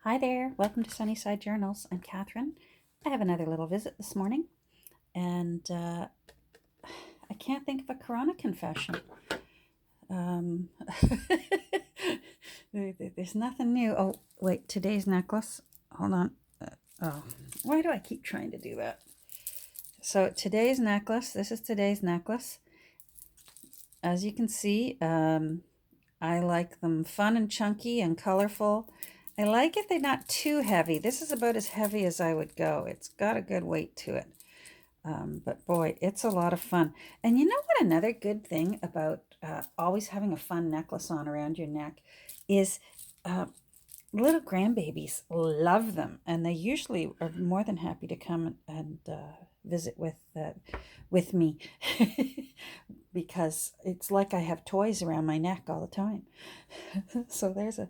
Hi there, welcome to Sunnyside Journals. I'm Catherine. I have another little visit this morning, and I can't think of a Corona confession. Um, there's nothing new. Oh, wait, today's necklace. Hold on. Oh, why do I keep trying to do that? So, today's necklace, this is today's necklace. As you can see, I like them fun and chunky and colorful. I like if they're not too heavy. This is about as heavy as I would go. It's got a good weight to it. But boy, it's a lot of fun. And you know what another good thing about always having a fun necklace on around your neck is uh, little grandbabies love them. And they usually are more than happy to come and visit with me because it's like I have toys around my neck all the time. So there's a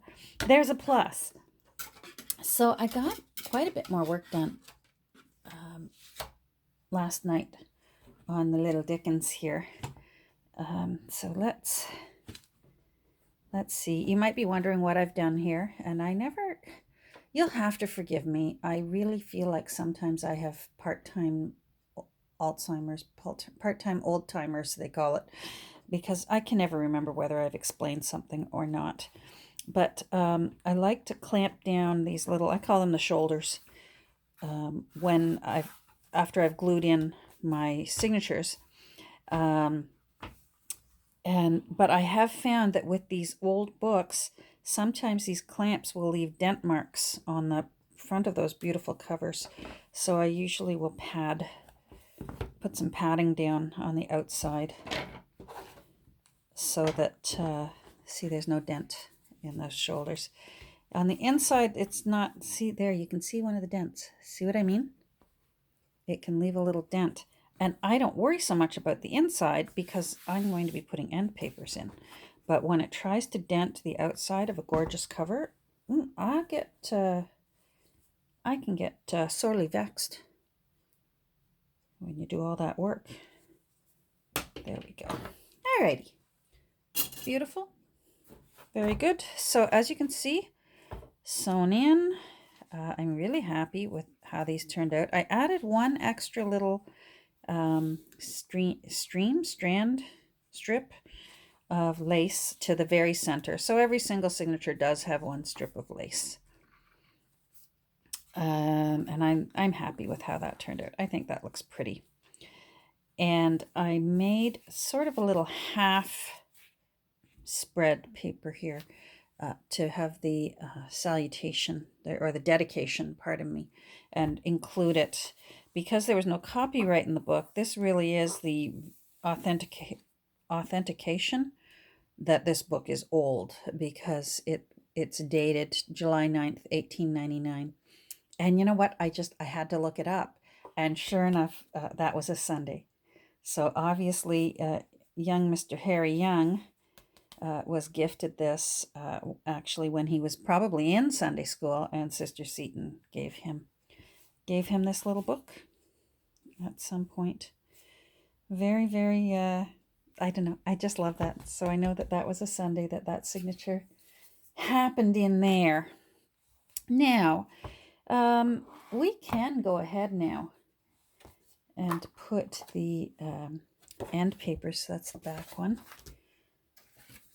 plus. So I got quite a bit more work done last night on the little Dickens here. So let's see. You might be wondering what I've done here, and you'll have to forgive me. I really feel like sometimes I have part-time Alzheimer's, part-time old-timers, they call it, because I can never remember whether I've explained something or not. But I like to clamp down these little, I call them the shoulders, after I've glued in my signatures. But I have found that with these old books, sometimes these clamps will leave dent marks on the front of those beautiful covers. So I usually will put some padding down on the outside so that, see, there's no dent in those shoulders. On the inside, it's not, see there, you can see one of the dents. See what I mean? It can leave a little dent. And I don't worry so much about the inside because I'm going to be putting end papers in. But when it tries to dent the outside of a gorgeous cover, I can get sorely vexed when you do all that work. There we go. Alrighty. Beautiful. Very good. So as you can see, sewn in. I'm really happy with how these turned out. I added one extra little strand strip of lace to the very center. So every single signature does have one strip of lace. And I'm happy with how that turned out. I think that looks pretty. And I made sort of a little half spread paper here to have the salutation or the dedication, pardon me, and include it. Because there was no copyright in the book, this really is the authentication that this book is old, because it's dated July 9th, 1899. And you know what? I had to look it up. And sure enough, that was a Sunday. So obviously, young Mr. Harry Young was gifted this actually when he was probably in Sunday school, and Sister Seton gave him this little book at some point. Very, very, I don't know. I just love that. So I know that was a Sunday that signature happened in there. Now, we can go ahead now and put the end papers. That's the back one.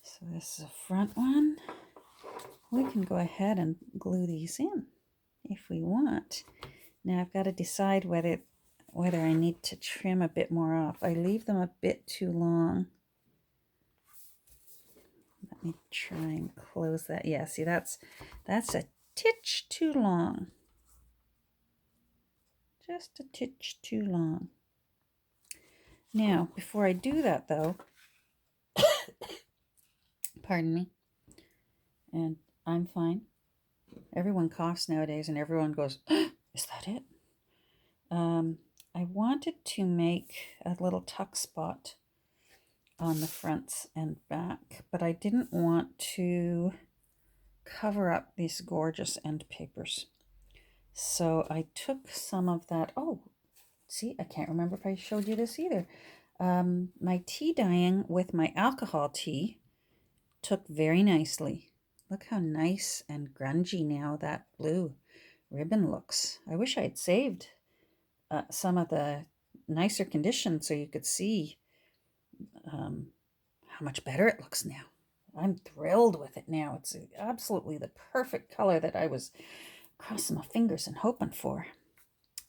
So this is a front one. We can go ahead and glue these in if we want. Now I've got to decide whether I need to trim a bit more off. I leave them a bit too long. Let me try and close that. Yeah, see, that's a titch too long. Just a titch too long. Now, before I do that though, pardon me, and I'm fine. Everyone coughs nowadays and everyone goes, is that it? I wanted to make a little tuck spot on the fronts and back, but I didn't want to cover up these gorgeous end papers. So I took some of that. Oh, see, I can't remember if I showed you this either. My tea dyeing with my alcohol tea took very nicely. Look how nice and grungy now that blue ribbon looks. I wish I had saved some of the nicer condition so you could see how much better it looks now. I'm thrilled with it now. It's absolutely the perfect color that I was crossing my fingers and hoping for.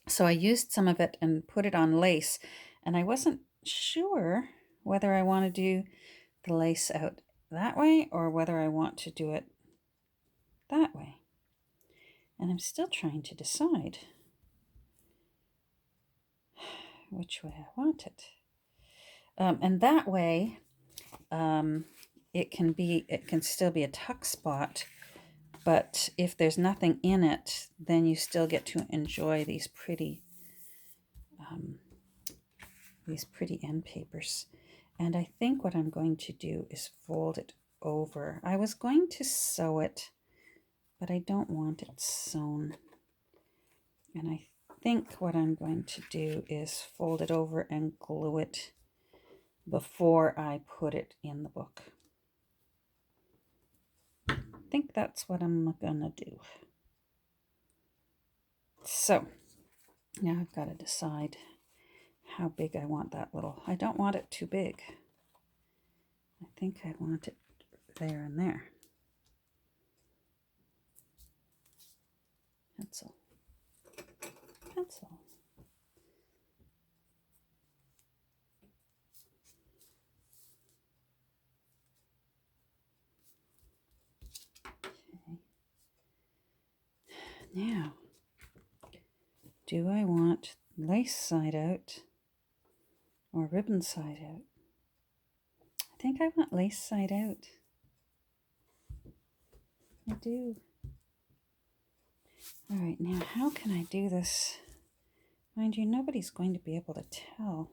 So I used some of it and put it on lace, and I wasn't sure whether I want to do the lace out that way or whether I want to do it that way. And I'm still trying to decide which way I want it. And that way, it can still be a tuck spot, but if there's nothing in it, then you still get to enjoy these pretty end papers. And I think what I'm going to do is fold it over. I was going to sew it, but I don't want it sewn. And I think what I'm going to do is fold it over and glue it before I put it in the book. I think that's what I'm gonna do. So now I've got to decide how big I want that little. I don't want it too big. I think I want it there and there. Pencil. Pencil. Okay. Now, do I want lace side out or ribbon side out? I think I want lace side out. I do. All right, now how can I do this? Mind you, nobody's going to be able to tell.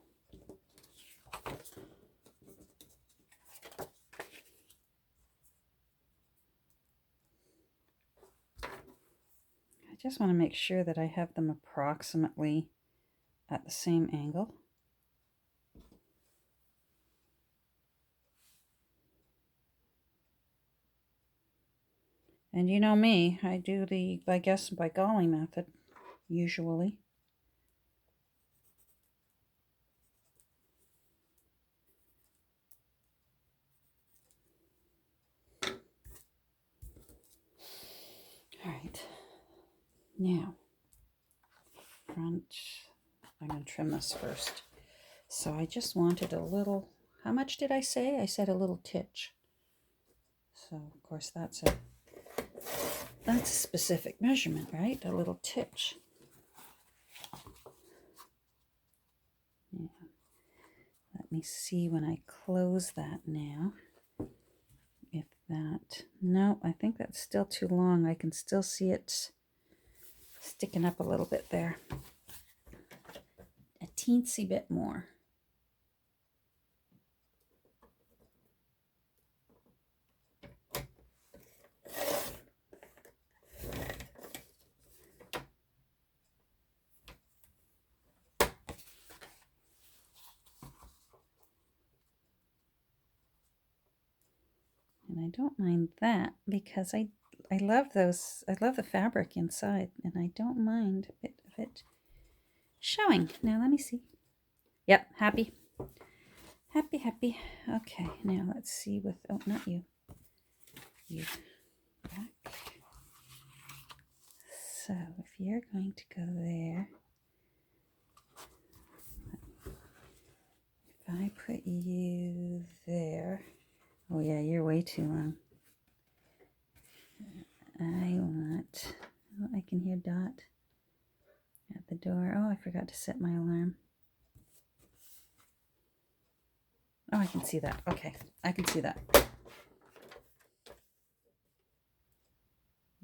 I just want to make sure that I have them approximately at the same angle. And you know me, I do the by guess by golly method, usually. All right, now, front, I'm going to trim this first. So I just wanted a little, how much did I say? I said a little titch. So, of course, that's a specific measurement, right? A little titch. Yeah. Let me see when I close that now. If that, no, I think that's still too long. I can still see it sticking up a little bit there. A teensy bit more. And I don't mind that because I love those. I love the fabric inside, and I don't mind a bit of it showing. Now let me see. Yep, happy. Happy, happy. Okay, now let's see with, oh, not you. You back. So if you're going to go there, if I put you there, oh yeah, you're way too long. I want, oh, I can hear Dot at the door. Oh, I forgot to set my alarm. Oh, I can see that. Okay, I can see that.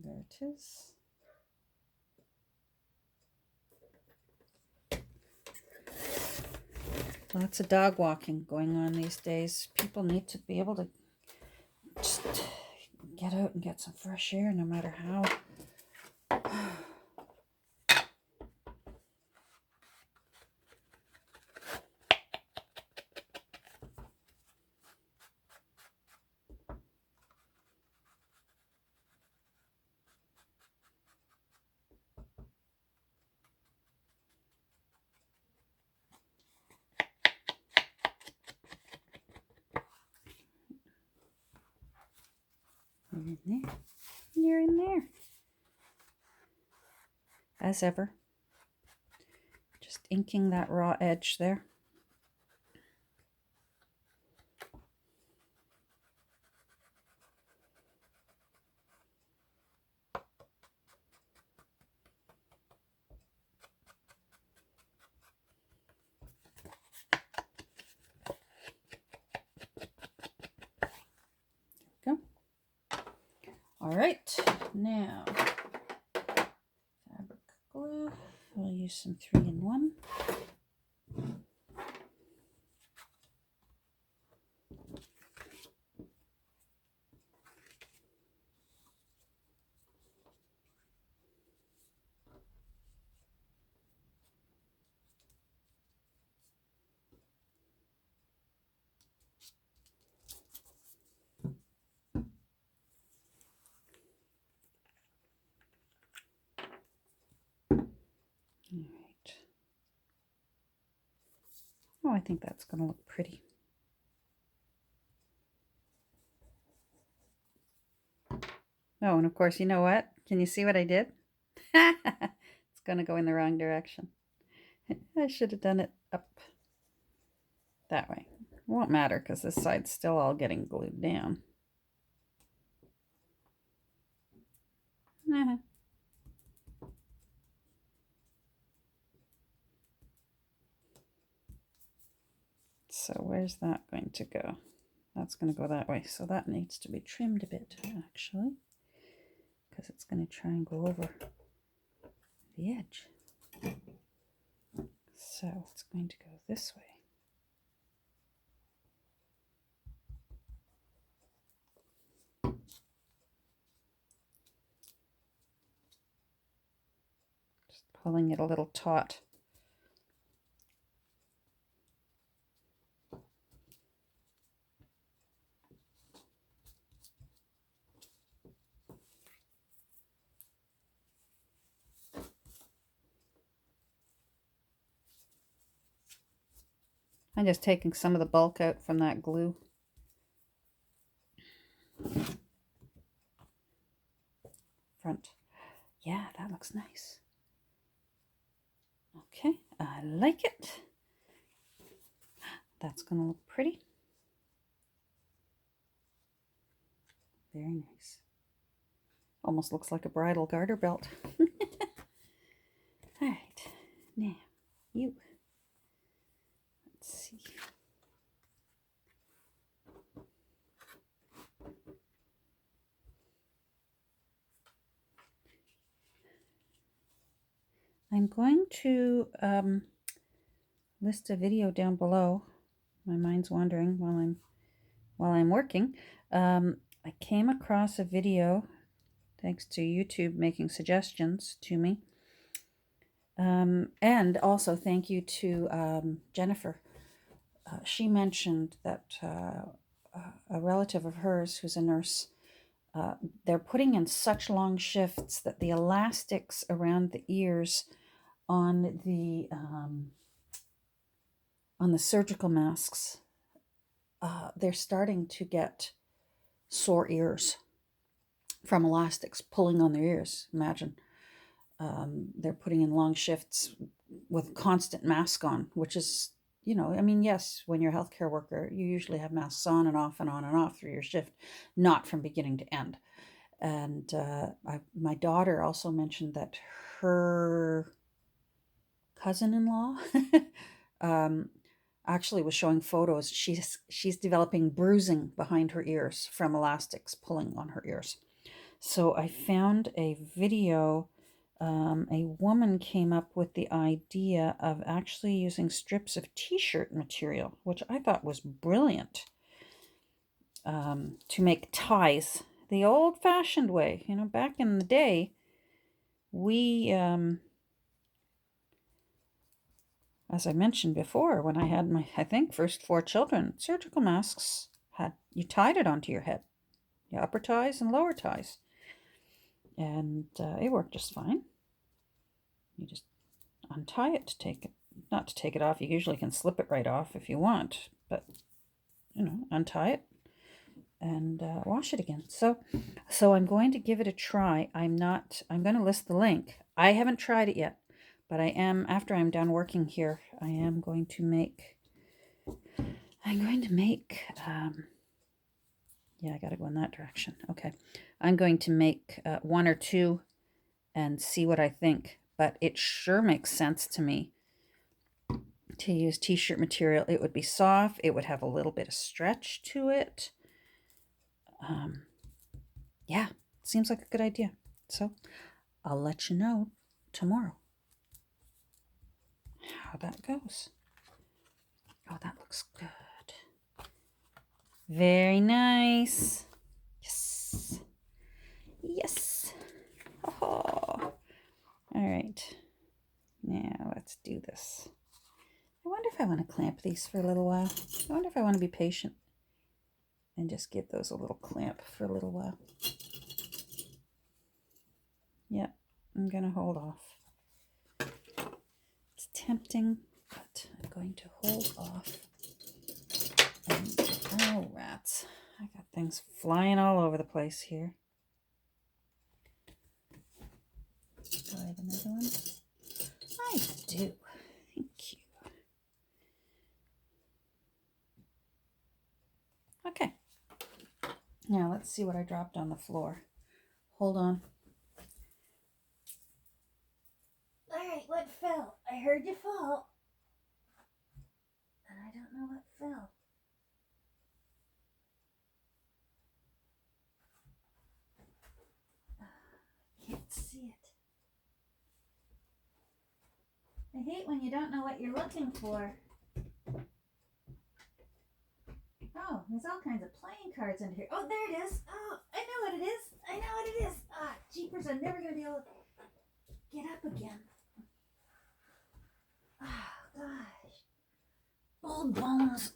There it is. Lots of dog walking going on these days. People need to be able to just get out and get some fresh air no matter how. You're in there. You're in there. As ever. Just inking that raw edge there. Go. All right, now fabric glue. We'll use some 3-in-1. All right. Oh, I think that's going to look pretty. Oh, and of course, you know what? Can you see what I did? It's going to go in the wrong direction. I should have done it up that way. It won't matter because this side's still all getting glued down. So where's that going to go? That's going to go that way. So that needs to be trimmed a bit, actually, because it's going to try and go over the edge. So it's going to go this way. Just pulling it a little taut. I'm just taking some of the bulk out from that glue. Front. Yeah, that looks nice. Okay, I like it. That's going to look pretty. Very nice. Almost looks like a bridal garter belt. All right, now you. Let's see. I'm going to list a video down below. My mind's wandering while I'm working. I came across a video, thanks to YouTube making suggestions to me. And also thank you to Jennifer. She mentioned that a relative of hers who's a nurse, they're putting in such long shifts that the elastics around the ears on the surgical masks, they're starting to get sore ears from elastics pulling on their ears. Imagine. They're putting in long shifts with constant mask on, which is, I mean, yes, when you're a healthcare worker, you usually have masks on and off and on and off through your shift, not from beginning to end. And my daughter also mentioned that her cousin-in-law actually was showing photos. She's developing bruising behind her ears from elastics pulling on her ears. So I found a video. A woman came up with the idea of actually using strips of t-shirt material, which I thought was brilliant, to make ties the old-fashioned way. Back in the day, we, as I mentioned before, when I had my, I think, first 4 children, surgical masks you tied it onto your head, your upper ties and lower ties, and it worked just fine. You just untie it not to take it off. You usually can slip it right off if you want, but untie it and wash it again. So I'm going to give it a try. I'm going to list the link. I haven't tried it yet, but I am, after I'm done working here, I'm going to make, yeah, I got to go in that direction. Okay. I'm going to make one or two and see what I think, but it sure makes sense to me to use t-shirt material. It would be soft. It would have a little bit of stretch to it. Yeah, seems like a good idea. So I'll let you know tomorrow how that goes. Oh, that looks good. Very nice. Yes. Yes. Oh. All right. Now let's do this. I wonder if I want to clamp these for a little while. I wonder if I want to be patient and just give those a little clamp for a little while. Yeah, I'm going to hold off. It's tempting, but I'm going to hold off. And, oh, rats. I got things flying all over the place here. Do I have another one? I do. Thank you. Okay. Now let's see what I dropped on the floor. Hold on. All right, what fell? I heard you fall. And I don't know what fell. Can't see it. I hate when you don't know what you're looking for. Oh, there's all kinds of playing cards in here. Oh, there it is. Oh, I know what it is. I know what it is. Ah, jeepers, I'm never going to be able to get up again. Ah, gosh. Old bones.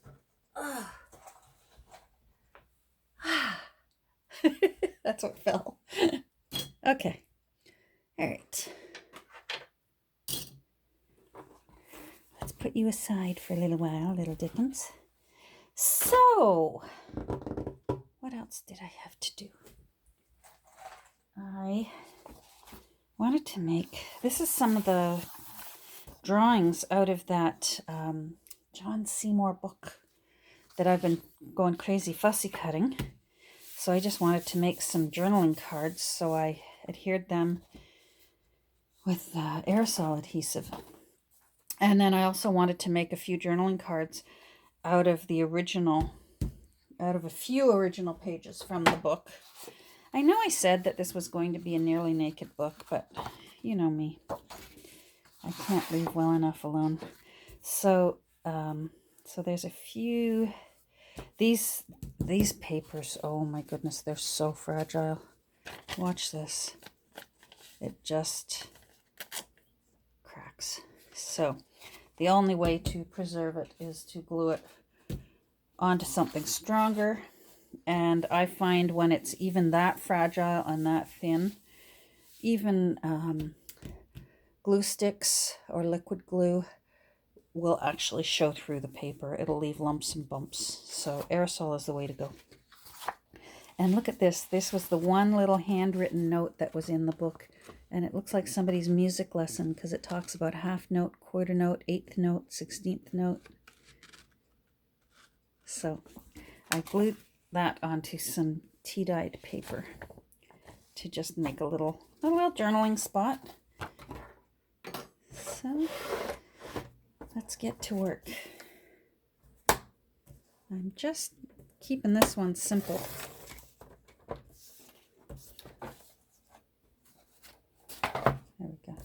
Ah. That's what fell. Okay. All right. Let's put you aside for a little while, little Dickens. So, what else did I have to do? I wanted to make, this is some of the drawings out of that John Seymour book that I've been going crazy fussy cutting. So I just wanted to make some journaling cards, so I adhered them with aerosol adhesive. And then I also wanted to make a few journaling cards out of a few original pages from the book. I know I said that this was going to be a nearly naked book, but you know me. I can't leave well enough alone. So there's a few. These papers, oh my goodness, they're so fragile. Watch this. It just cracks. So the only way to preserve it is to glue it onto something stronger. And I find when it's even that fragile and that thin, even glue sticks or liquid glue will actually show through the paper. It'll leave lumps and bumps. So aerosol is the way to go. And look at this. This was the one little handwritten note that was in the book. And it looks like somebody's music lesson because it talks about half note, quarter note, eighth note, 16th note. So I glued that onto some tea-dyed paper to just make a little journaling spot. So let's get to work. I'm just keeping this one simple. There we go.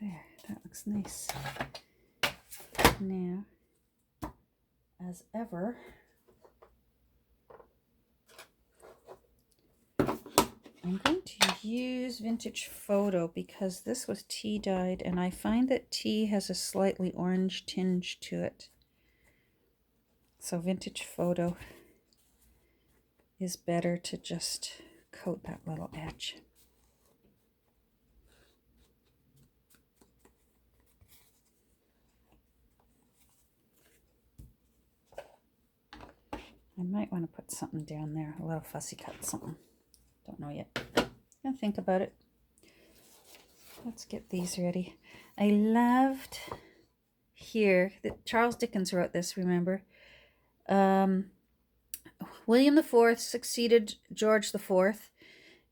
There, that looks nice. Now, as ever, I'm going to use Vintage Photo because this was tea dyed, and I find that tea has a slightly orange tinge to it. So Vintage Photo is better to just coat that little edge. I might want to put something down there, a little fussy cut something. Don't know yet. I'll think about it. Let's get these ready. I loved here that Charles Dickens wrote this, remember? William IV succeeded George IV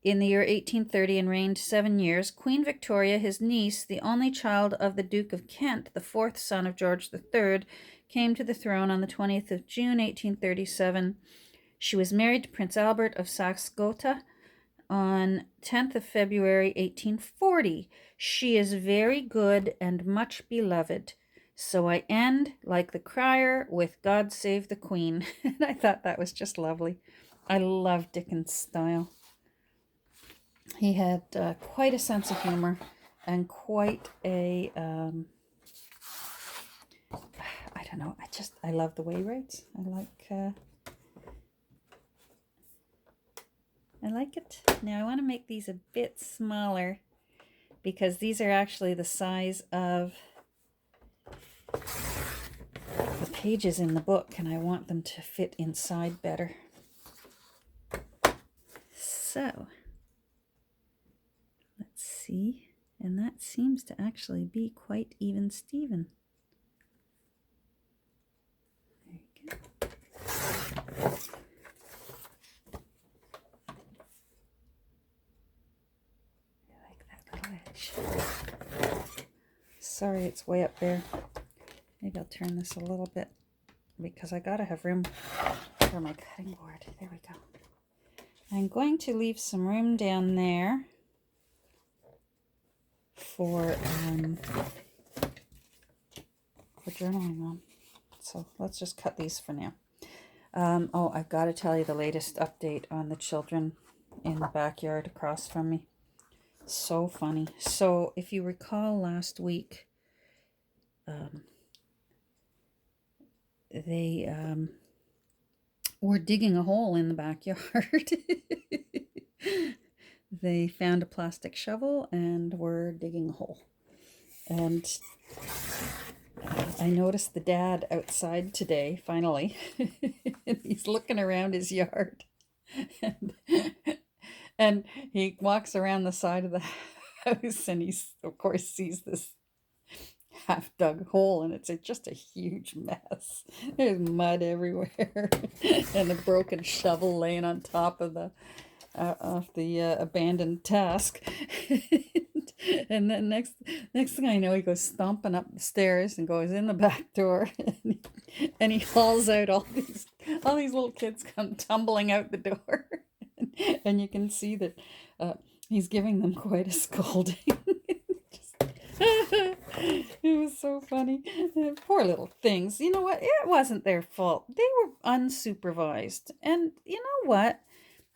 in the year 1830 and reigned 7 years. Queen Victoria, his niece, the only child of the Duke of Kent, the fourth son of George III, came to the throne on the 20th of June, 1837. She was married to Prince Albert of Saxe-Gotha on 10th of February, 1840. She is very good and much beloved. So I end, like the crier, with God Save the Queen. And I thought that was just lovely. I love Dickens' style. He had quite a sense of humor and quite a, I don't know, I love the way he writes. I like it. Now I want to make these a bit smaller because these are actually the size of the pages in the book, and I want them to fit inside better. So, let's see. And that seems to actually be quite even Steven. There you go. I like that little edge. Sorry, it's way up there. Maybe I'll turn this a little bit because I gotta have room for my cutting board. There we go. I'm going to leave some room down there for journaling on. So let's just cut these for now. Oh, I've got to tell you the latest update on the children in the backyard across from me. So funny. So if you recall last week, they were digging a hole in the backyard. They found a plastic shovel and were digging a hole. And I noticed the dad outside today, finally. And he's looking around his yard. And he walks around the side of the house and he, of course, sees this half-dug hole, and it's just a huge mess. There's mud everywhere and a broken shovel laying on top of the abandoned task. And then next thing I know, he goes stomping up the stairs and goes in the back door, and he hauls out all these little kids come tumbling out the door. And you can see that he's giving them quite a scolding. It was so funny. Poor little things. You know what? It wasn't their fault. They were unsupervised. And you know what?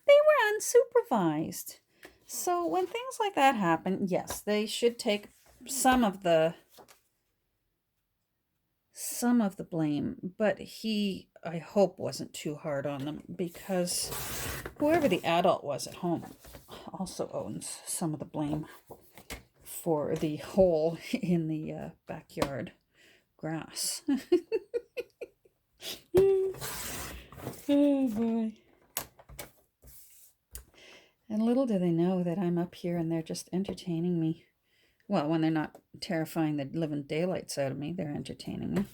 They were unsupervised. So when things like that happen, yes, they should take some of the blame. But he, I hope, wasn't too hard on them, because whoever the adult was at home also owns some of the blame for the hole in the backyard grass. Oh boy. And little do they know that I'm up here and they're just entertaining me. Well, when they're not terrifying the living daylights out of me, they're entertaining me.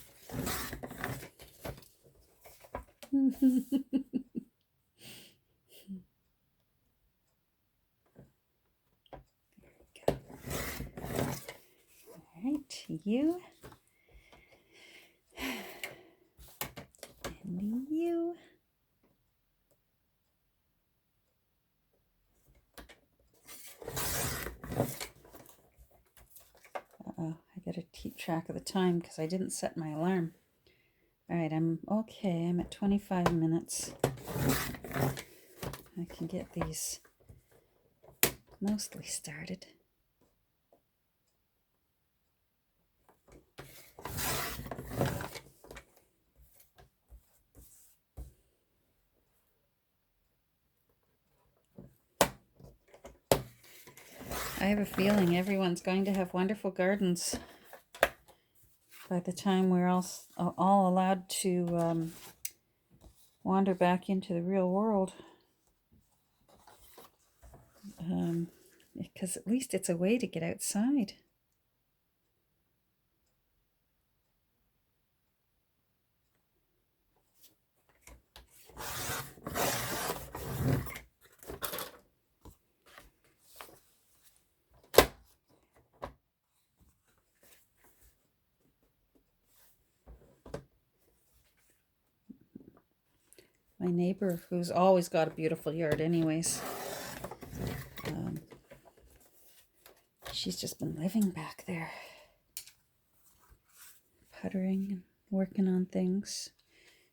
All right, you. And you. Uh-oh, I gotta keep track of the time because I didn't set my alarm. All right, I'm okay. I'm at 25 minutes. I can get these mostly started. I have a feeling everyone's going to have wonderful gardens by the time we're all allowed to wander back into the real world. Because at least it's a way to get outside. My neighbor, who's always got a beautiful yard anyways, she's just been living back there, puttering and working on things.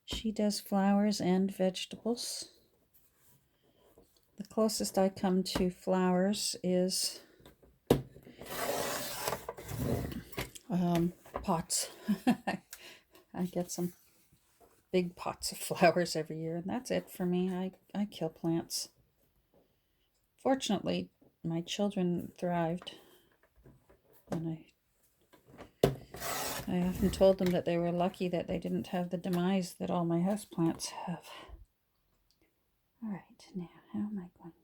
She does flowers and vegetables. The closest I come to flowers is pots. I get some big pots of flowers every year, and that's it for me. I kill plants. Fortunately, my children thrived, and I often told them that they were lucky that they didn't have the demise that all my houseplants have. All right, now how am I going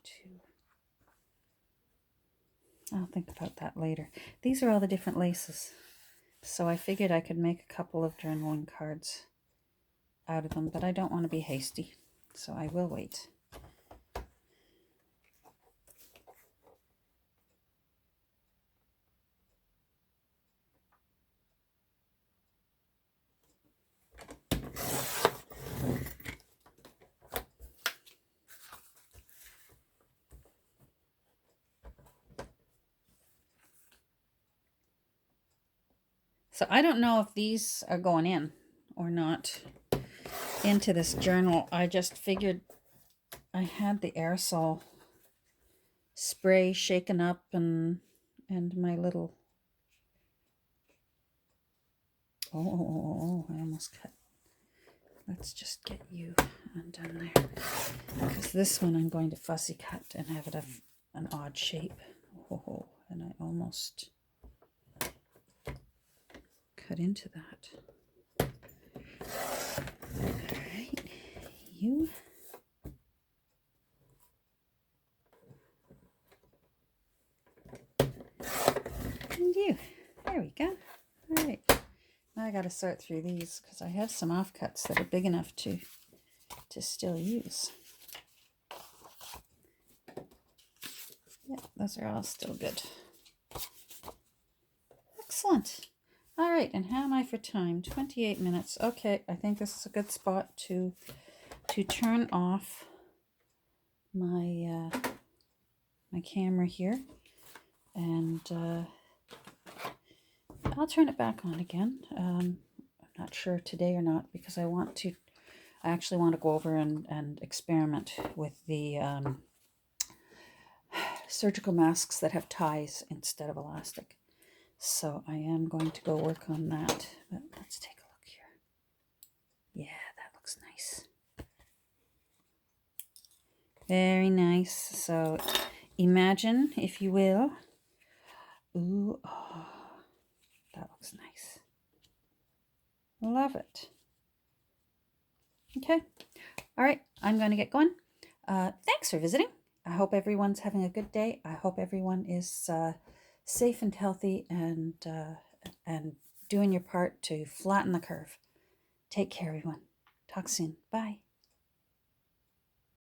to... I'll think about that later. These are all the different laces, so I figured I could make a couple of journaling cards out of them, but I don't want to be hasty, so I will wait. So I don't know if these are going in or not into this journal. I just figured I had the aerosol spray shaken up and my little... Oh, I almost cut. Let's just get you undone there. Because this one I'm going to fussy cut and have it an odd shape. Oh, and I almost cut into that. All right, you. And you. There we go. All right. Now I got to sort through these because I have some offcuts that are big enough to still use. Yeah, those are all still good. Excellent. All right, and how am I for time? 28 minutes. Okay, I think this is a good spot to turn off my my camera here, and I'll turn it back on again. I'm not sure today or not because I actually want to go over and experiment with the surgical masks that have ties instead of elastic. So I am going to go work on that. But let's take a look here. Yeah, that looks nice. Very nice. So imagine, if you will. Ooh, oh, that looks nice. Love it. Okay. All right, I'm going to get going. Thanks for visiting. I hope everyone's having a good day. I hope everyone is safe and healthy and doing your part to flatten the curve. Take care, everyone. Talk soon. Bye.